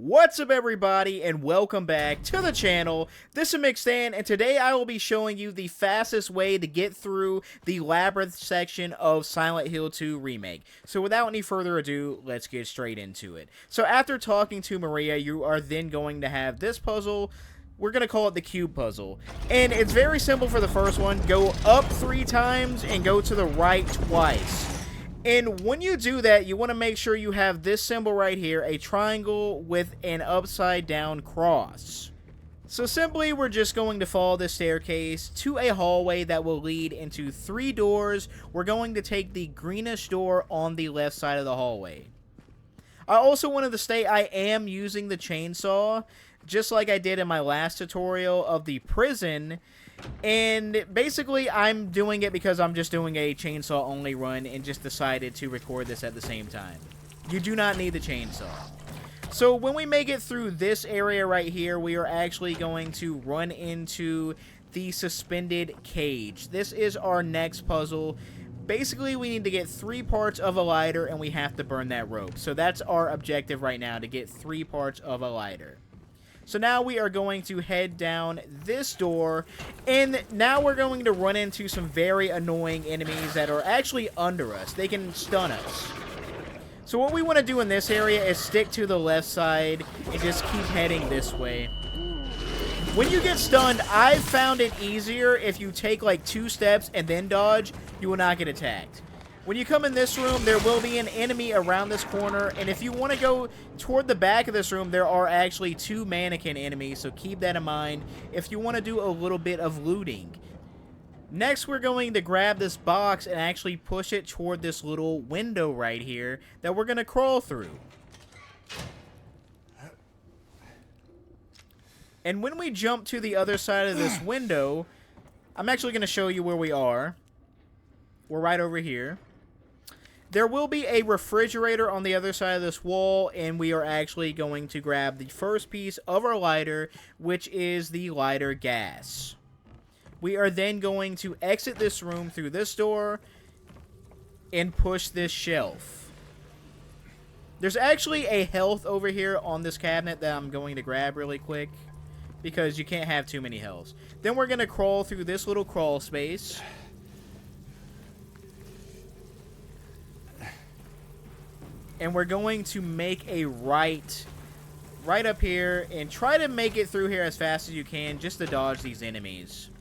What's up, everybody, and welcome back to the channel. This is McStan, and today I will be showing you the fastest way to get through the Labyrinth section of Silent Hill 2 Remake. So without any further ado, let's get straight into it. So after talking to Maria, you are then going to have this puzzle. We're going to call it the cube puzzle. And it's very simple for the first one. Go up 3 times and go to the right twice. And when you do that, you want to make sure you have this symbol right here, a triangle with an upside down cross. So simply, we're just going to follow the staircase to a hallway that will lead into 3 doors. We're going to take the greenish door on the left side of the hallway. I also wanted to state I am using the chainsaw, just like I did in my last tutorial of the prison. And basically, I'm doing it because I'm just doing a chainsaw only run and just decided to record this at the same time. You do not need the chainsaw. So when we make it through this area right here, we are actually going to run into the suspended cage. This is our next puzzle. Basically, we need to get 3 parts of a lighter and we have to burn that rope. So that's our objective right now, to get 3 parts of a lighter. So now we are going to head down this door, and now we're going to run into some very annoying enemies that are actually under us. They can stun us. So what we want to do in this area is stick to the left side and just keep heading this way. When you get stunned, I've found it easier if you take like 2 steps and then dodge, you will not get attacked. When you come in this room, there will be an enemy around this corner, and if you want to go toward the back of this room, there are actually 2 mannequin enemies, so keep that in mind if you want to do a little bit of looting. Next, we're going to grab this box and actually push it toward this little window right here that we're going to crawl through. And when we jump to the other side of this window, I'm actually going to show you where we are. We're right over here. There will be a refrigerator on the other side of this wall, and we are actually going to grab the first piece of our lighter, which is the lighter gas. We are then going to exit this room through this door and push this shelf. There's actually a health over here on this cabinet that I'm going to grab really quick, because you can't have too many healths. Then we're going to crawl through this little crawl space. And we're going to make a right up here and try to make it through here as fast as you can just to dodge these enemies.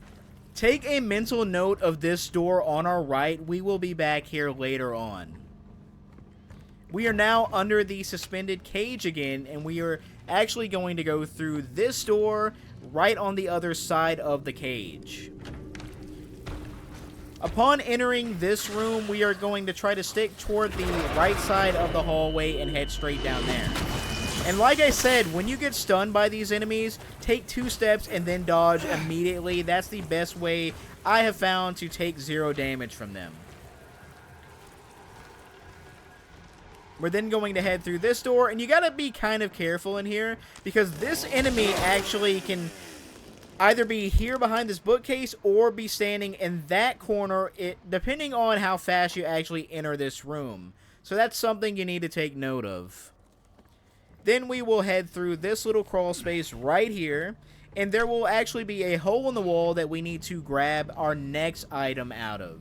Take a mental note of this door on our right. We will be back here later on. We are now under the suspended cage again, and we are actually going to go through this door right on the other side of the cage. Upon entering this room, we are going to try to stick toward the right side of the hallway and head straight down there. And like I said, when you get stunned by these enemies, take 2 steps and then dodge immediately. That's the best way I have found to take 0 damage from them. We're then going to head through this door, and you gotta be kind of careful in here, because this enemy actually can either be here behind this bookcase or be standing in that corner, depending on how fast you actually enter this room. So that's something you need to take note of. Then we will head through this little crawl space right here, and there will actually be a hole in the wall that we need to grab our next item out of.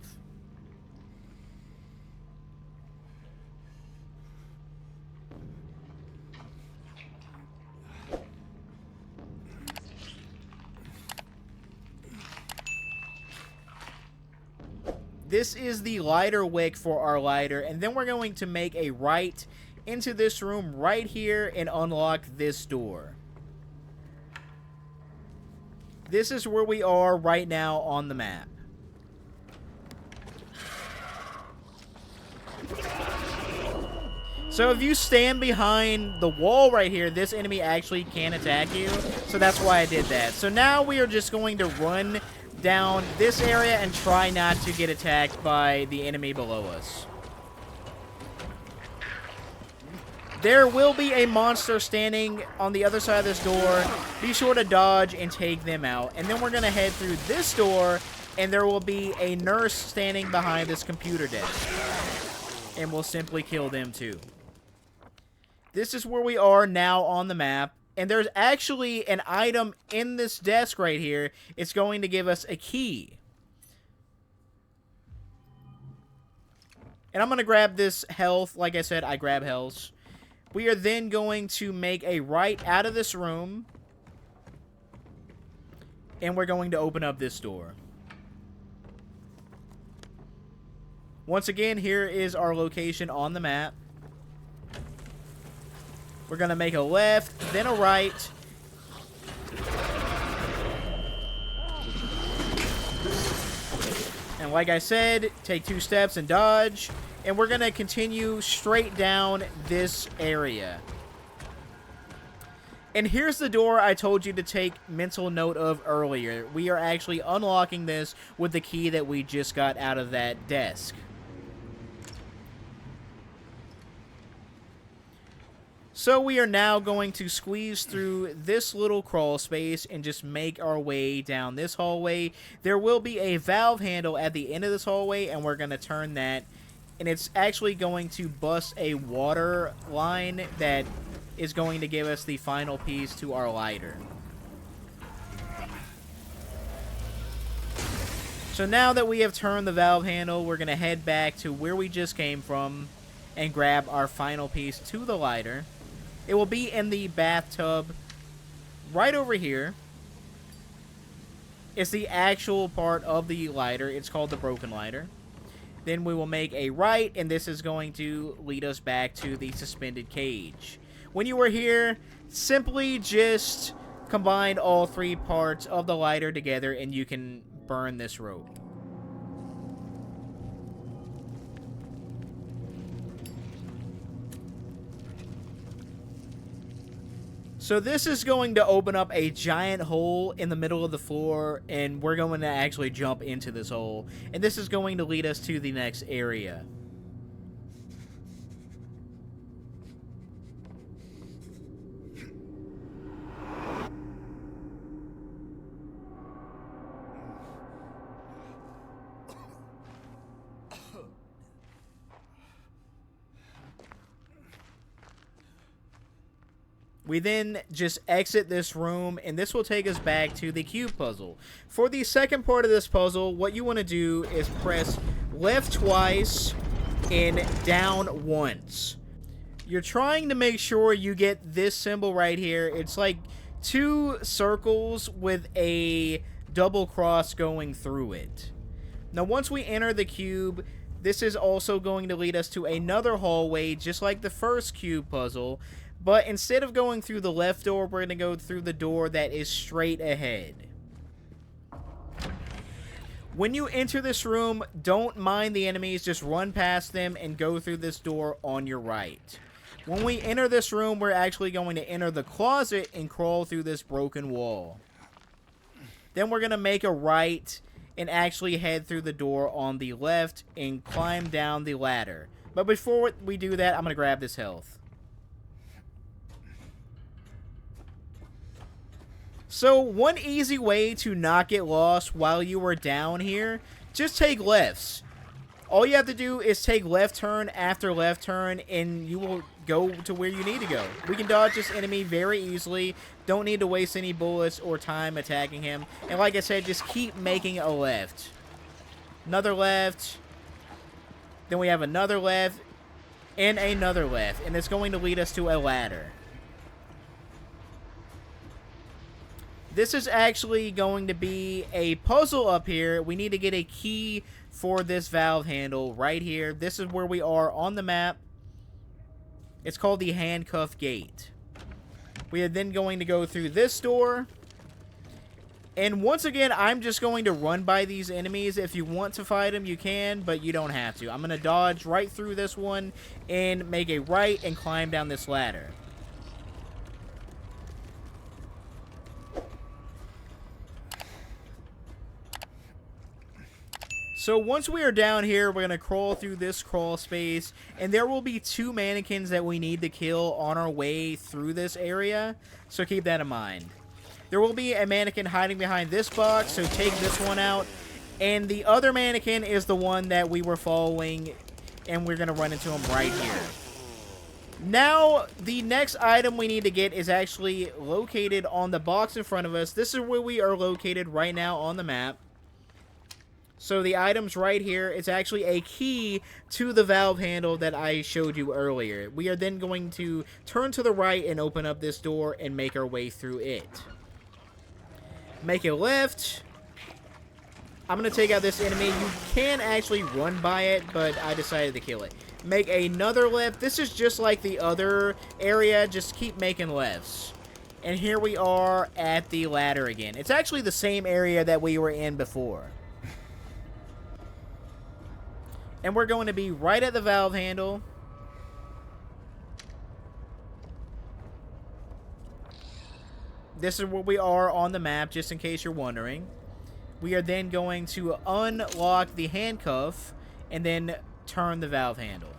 This is the lighter wick for our lighter, and then we're going to make a right into this room right here and unlock this door. This is where we are right now on the map. So if you stand behind the wall right here, this enemy actually can attack you, so that's why I did that. So now we are just going to run down this area and try not to get attacked by the enemy below us. There will be a monster standing on the other side of this door. Be sure to dodge and take them out. And then we're going to head through this door, and there will be a nurse standing behind this computer desk. And we'll simply kill them too. This is where we are now on the map. And there's actually an item in this desk right here. It's going to give us a key. And I'm going to grab this health. Like I said, I grab health. We are then going to make a right out of this room. And we're going to open up this door. Once again, here is our location on the map. We're going to make a left, then a right. And like I said, take 2 steps and dodge. And we're going to continue straight down this area. And here's the door I told you to take mental note of earlier. We are actually unlocking this with the key that we just got out of that desk. So we are now going to squeeze through this little crawl space and just make our way down this hallway. There will be a valve handle at the end of this hallway, and we're going to turn that. And it's actually going to bust a water line that is going to give us the final piece to our lighter. So now that we have turned the valve handle, we're going to head back to where we just came from and grab our final piece to the lighter. It will be in the bathtub right over here. It's the actual part of the lighter. It's called the broken lighter. Then we will make a right, and this is going to lead us back to the suspended cage. When you are here, simply just combine all 3 parts of the lighter together, and you can burn this rope. So this is going to open up a giant hole in the middle of the floor, and we're going to actually jump into this hole. And this is going to lead us to the next area. We then just exit this room, and this will take us back to the cube puzzle. For the second part of this puzzle, what you want to do is press left twice and down once. You're trying to make sure you get this symbol right here. It's like 2 circles with a double cross going through it. Now, once we enter the cube, this is also going to lead us to another hallway, just like the first cube puzzle. But instead of going through the left door, we're going to go through the door that is straight ahead. When you enter this room, don't mind the enemies. Just run past them and go through this door on your right. When we enter this room, we're actually going to enter the closet and crawl through this broken wall. Then we're going to make a right and actually head through the door on the left and climb down the ladder. But before we do that, I'm going to grab this health. So, one easy way to not get lost while you are down here, just take lefts. All you have to do is take left turn after left turn, and you will go to where you need to go. We can dodge this enemy very easily. Don't need to waste any bullets or time attacking him. And like I said, just keep making a left. Another left. Then we have another left. And another left. And it's going to lead us to a ladder. This is actually going to be a puzzle up here. We need to get a key for this valve handle right here. This is where we are on the map. It's called the Handcuffed gate. We are then going to go through this door. And once again, I'm just going to run by these enemies. If you want to fight them, you can, but you don't have to. I'm going to dodge right through this one and make a right and climb down this ladder. So once we are down here, we're going to crawl through this crawl space, and there will be 2 mannequins that we need to kill on our way through this area, so keep that in mind. There will be a mannequin hiding behind this box, so take this one out, and the other mannequin is the one that we were following, and we're going to run into him right here. Now, the next item we need to get is actually located on the box in front of us. This is where we are located right now on the map. So the item's right here. It's actually a key to the valve handle that I showed you earlier. We are then going to turn to the right and open up this door and make our way through it. Make a left. I'm going to take out this enemy. You can actually run by it, but I decided to kill it. Make another left. This is just like the other area. Just keep making lefts. And here we are at the ladder again. It's actually the same area that we were in before. And we're going to be right at the valve handle. This is where we are on the map, just in case you're wondering. We are then going to unlock the handcuff and then turn the valve handle.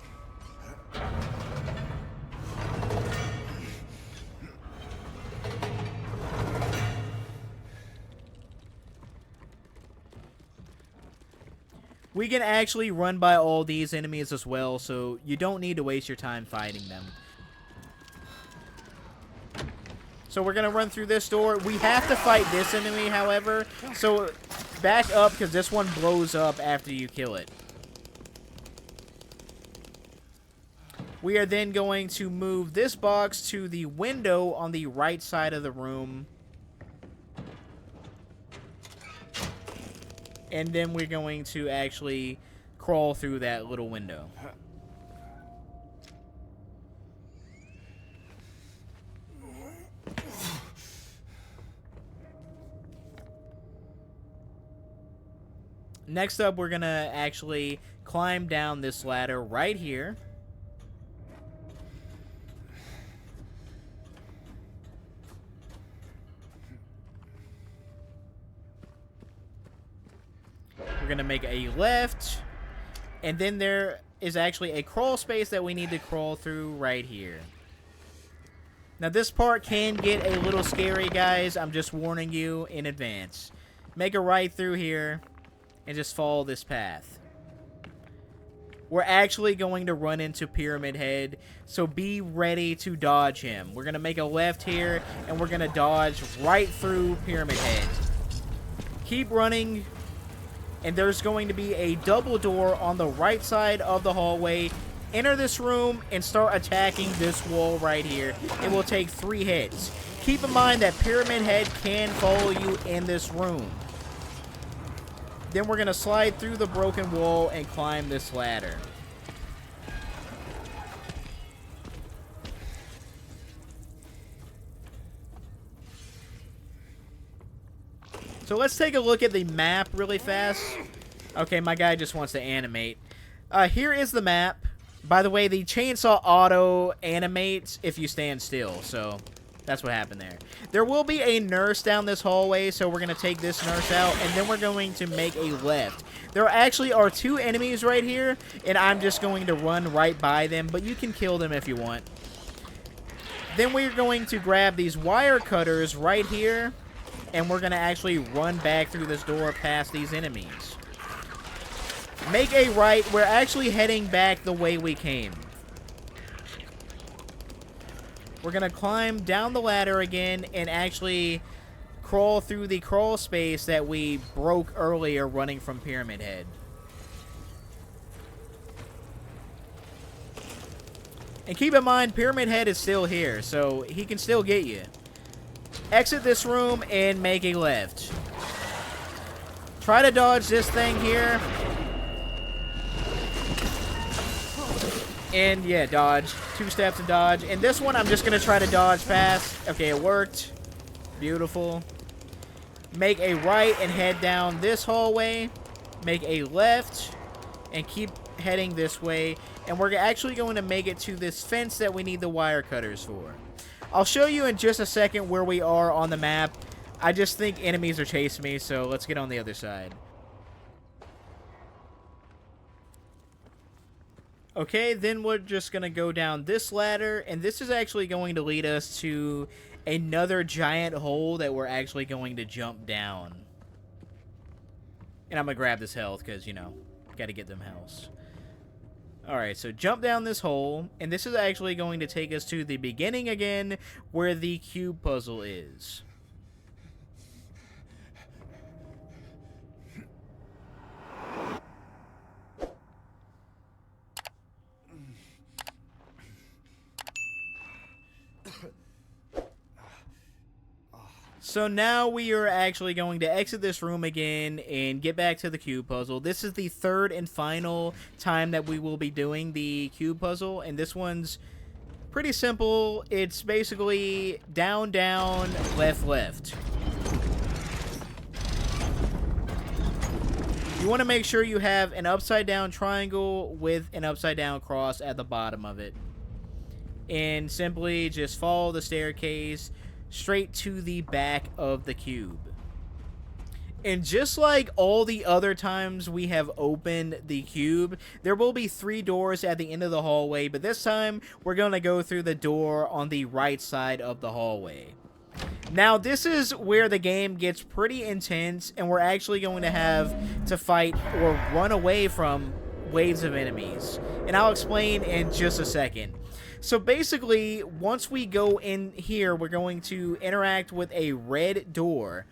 We can actually run by all these enemies as well, so you don't need to waste your time fighting them. So we're going to run through this door. We have to fight this enemy, however, so back up because this one blows up after you kill it. We are then going to move this box to the window on the right side of the room. And then we're going to actually crawl through that little window. Next up, we're going to actually climb down this ladder right here. We're going to make a left, and then there is actually a crawl space that we need to crawl through right here. Now, this part can get a little scary, guys. I'm just warning you in advance. Make a right through here, and just follow this path. We're actually going to run into Pyramid Head, so be ready to dodge him. We're going to make a left here, and we're going to dodge right through Pyramid Head. Keep running. And there's going to be a double door on the right side of the hallway. Enter this room and start attacking this wall right here. It will take 3 hits. Keep in mind that Pyramid Head can follow you in this room. Then we're going to slide through the broken wall and climb this ladder. So let's take a look at the map really fast. Okay, my guy just wants to animate. Here is the map. By the way, the chainsaw auto animates if you stand still, so that's what happened there. There will be a nurse down this hallway, so we're going to take this nurse out, and then we're going to make a left. There actually are 2 enemies right here, and I'm just going to run right by them, but you can kill them if you want. Then we're going to grab these wire cutters right here, and we're going to actually run back through this door past these enemies. Make a right. We're actually heading back the way we came. We're going to climb down the ladder again and actually crawl through the crawl space that we broke earlier running from Pyramid Head. And keep in mind, Pyramid Head is still here, so he can still get you. Exit this room and make a left. Try to dodge this thing here. And yeah, dodge. 2 steps to dodge. And this one, I'm just going to try to dodge past. Okay, it worked. Beautiful. Make a right and head down this hallway. Make a left and keep heading this way. And we're actually going to make it to this fence that we need the wire cutters for. I'll show you in just a second where we are on the map. I just think enemies are chasing me, so let's get on the other side. Okay, then we're just going to go down this ladder, and this is actually going to lead us to another giant hole that we're actually going to jump down. And I'm going to grab this health because, you know, got to get them healths. Alright, so jump down this hole, and this is actually going to take us to the beginning again, where the cube puzzle is. So now we are actually going to exit this room again and get back to the cube puzzle. This is the third and final time that we will be doing the cube puzzle, and this one's pretty simple. It's basically down, down, left, left. You want to make sure you have an upside down triangle with an upside down cross at the bottom of it. And simply just follow the staircase straight to the back of the cube. And just like all the other times we have opened the cube, there will be 3 doors at the end of the hallway, but this time we're going to go through the door on the right side of the hallway. Now, this is where the game gets pretty intense, and we're actually going to have to fight or run away from waves of enemies. And I'll explain in just a second. So basically, once we go in here, we're going to interact with a red door,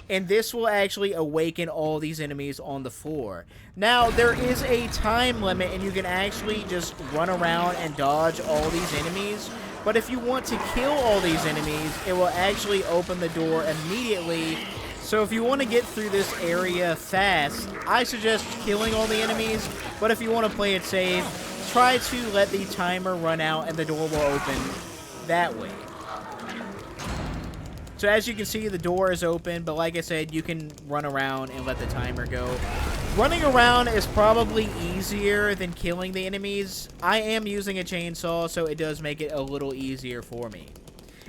and this will actually awaken all these enemies on the floor. Now, there is a time limit, and you can actually just run around and dodge all these enemies. But if you want to kill all these enemies, it will actually open the door immediately. So if you want to get through this area fast, I suggest killing all the enemies. But if you want to play it safe, try to let the timer run out and the door will open that way. So as you can see, the door is open, but like I said, you can run around and let the timer go. Running around is probably easier than killing the enemies. I am using a chainsaw, so it does make it a little easier for me.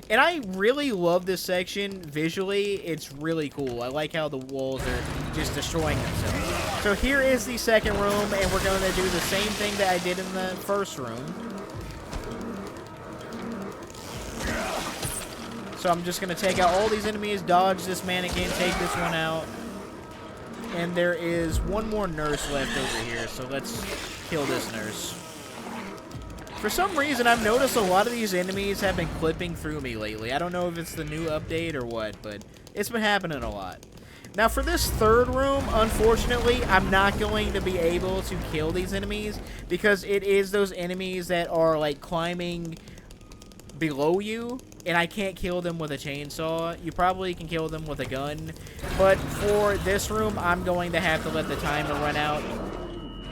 And I really love this section visually. It's really cool. I like how the walls are just destroying themselves. So here is the second room, and we're going to do the same thing that I did in the first room. So I'm just going to take out all these enemies, dodge this mannequin, take this one out. And there is one more nurse left over here, so let's kill this nurse. For some reason, I've noticed a lot of these enemies have been clipping through me lately. I don't know if it's the new update or what, but it's been happening a lot. Now, for this third room, unfortunately, I'm not going to be able to kill these enemies because it is those enemies that are, like, climbing below you, and I can't kill them with a chainsaw. You probably can kill them with a gun, but for this room, I'm going to have to let the timer run out.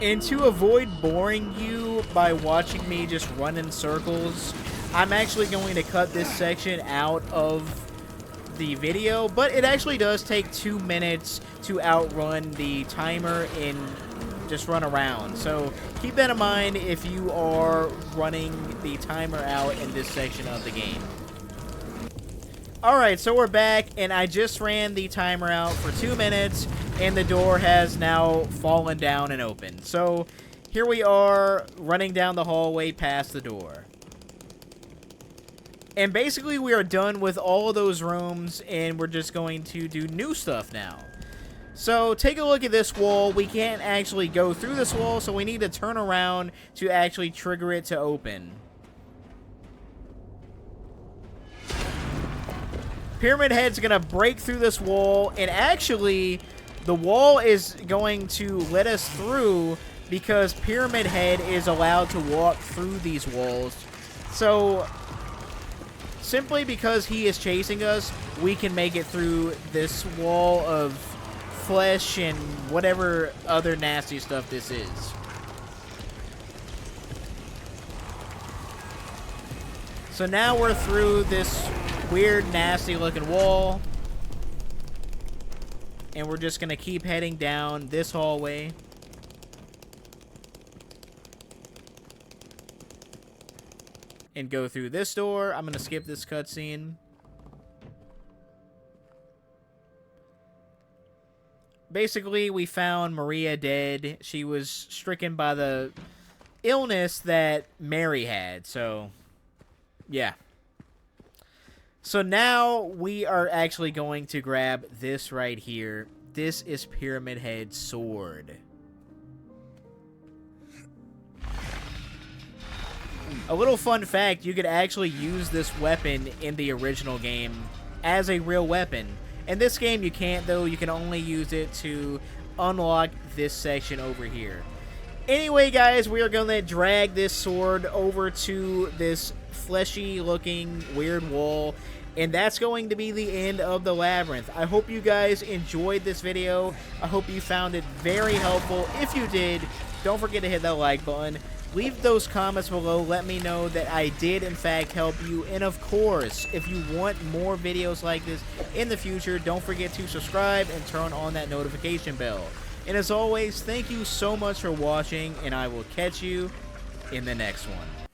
And to avoid boring you by watching me just run in circles, I'm actually going to cut this section out of the video, but it actually does take 2 minutes to outrun the timer and just run around. So keep that in mind if you are running the timer out in this section of the game. Alright, so we're back, and I just ran the timer out for 2 minutes, and the door has now fallen down and opened. So here we are running down the hallway past the door. And basically we are done with all of those rooms, and we're just going to do new stuff now. So take a look at this wall. We can't actually go through this wall, so we need to turn around to actually trigger it to open. Pyramid Head's going to break through this wall, and actually, the wall is going to let us through because Pyramid Head is allowed to walk through these walls. So, simply because he is chasing us, we can make it through this wall of flesh and whatever other nasty stuff this is. So now we're through this weird, nasty looking wall. And we're just going to keep heading down this hallway. And go through this door. I'm going to skip this cutscene. Basically, we found Maria dead. She was stricken by the illness that Mary had. So, yeah. So now we are actually going to grab this right here. This is Pyramid Head's sword. A little fun fact, you could actually use this weapon in the original game as a real weapon. In this game, you can't, though. You can only use it to unlock this section over here. Anyway, guys, we are going to drag this sword over to this fleshy-looking weird wall, and that's going to be the end of the labyrinth. I hope you guys enjoyed this video. I hope you found it very helpful. If you did, don't forget to hit that like button. Leave those comments below. Let me know that I did, in fact, help you. And, of course, if you want more videos like this in the future, don't forget to subscribe and turn on that notification bell. And, as always, thank you so much for watching, and I will catch you in the next one.